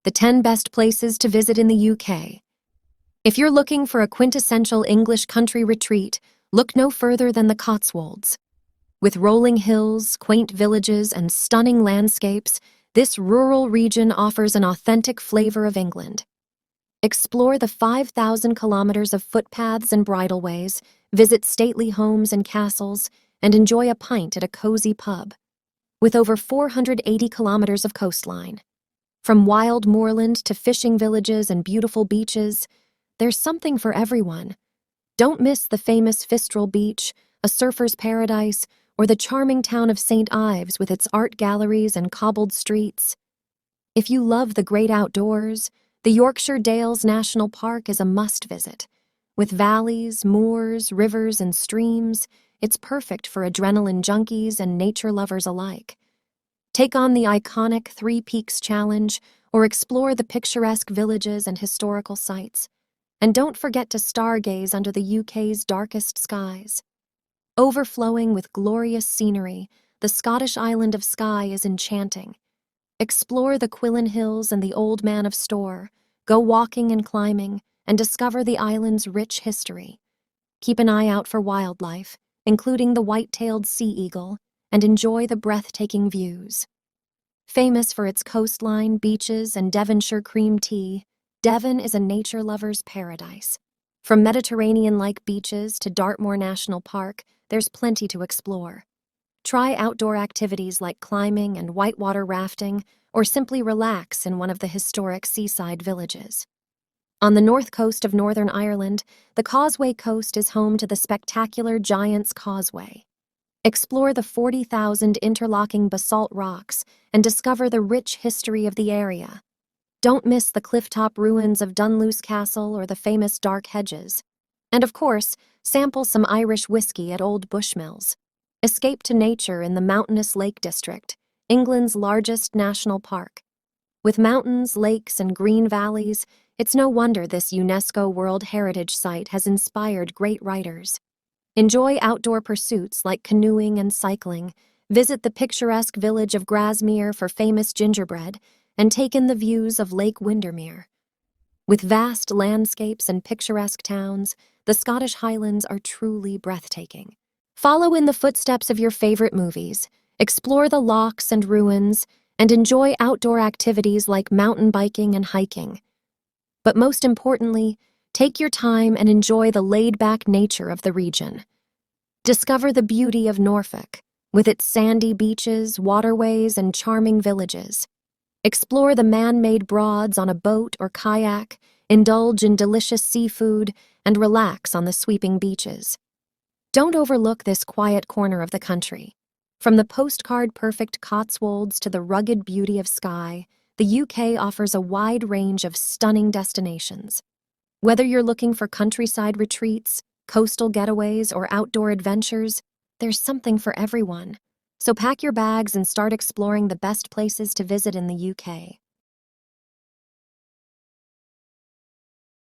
the 10 best places to visit in the UK. If you're looking for a quintessential English country retreat, look no further than the Cotswolds. With rolling hills, quaint villages, and stunning landscapes, this rural region offers an authentic flavor of England. Explore the 5,000 kilometers of footpaths and bridleways, visit stately homes and castles, and enjoy a pint at a cozy pub. With over 480 kilometers of coastline. From wild moorland to fishing villages and beautiful beaches, there's something for everyone. Don't miss the famous Fistral Beach, a surfer's paradise, or the charming town of St. Ives with its art galleries and cobbled streets. If you love the great outdoors, the Yorkshire Dales National Park is a must-visit. With valleys, moors, rivers, and streams, it's perfect for adrenaline junkies and nature lovers alike. Take on the iconic Three Peaks Challenge or explore the picturesque villages and historical sites. And don't forget to stargaze under the UK's darkest skies. Overflowing with glorious scenery, the Scottish island of Skye is enchanting. Explore the Quillen Hills and the Old Man of Storr, go walking and climbing, and discover the island's rich history. Keep an eye out for wildlife, including the white-tailed sea eagle, and enjoy the breathtaking views. Famous for its coastline, beaches, and Devonshire cream tea, Devon is a nature lover's paradise. From Mediterranean-like beaches to Dartmoor National Park, there's plenty to explore. Try outdoor activities like climbing and whitewater rafting, or simply relax in one of the historic seaside villages. On the north coast of Northern Ireland, the Causeway Coast is home to the spectacular Giant's Causeway. Explore the 40,000 interlocking basalt rocks and discover the rich history of the area. Don't miss the clifftop ruins of Dunluce Castle or the famous Dark Hedges. And of course, sample some Irish whiskey at Old Bushmills. Escape to nature in the mountainous Lake District, England's largest national park. With mountains, lakes, and green valleys, it's no wonder this UNESCO World Heritage Site has inspired great writers. Enjoy outdoor pursuits like canoeing and cycling, visit the picturesque village of Grasmere for famous gingerbread, and take in the views of Lake Windermere. With vast landscapes and picturesque towns, the Scottish Highlands are truly breathtaking. Follow in the footsteps of your favorite movies, explore the lochs and ruins, and enjoy outdoor activities like mountain biking and hiking. But most importantly, take your time and enjoy the laid-back nature of the region. Discover the beauty of Norfolk, with its sandy beaches, waterways, and charming villages. Explore the man-made broads on a boat or kayak, indulge in delicious seafood, and relax on the sweeping beaches. Don't overlook this quiet corner of the country. From the postcard-perfect Cotswolds to the rugged beauty of Skye, the UK offers a wide range of stunning destinations. Whether you're looking for countryside retreats, coastal getaways, or outdoor adventures, there's something for everyone. So pack your bags and start exploring the best places to visit in the UK.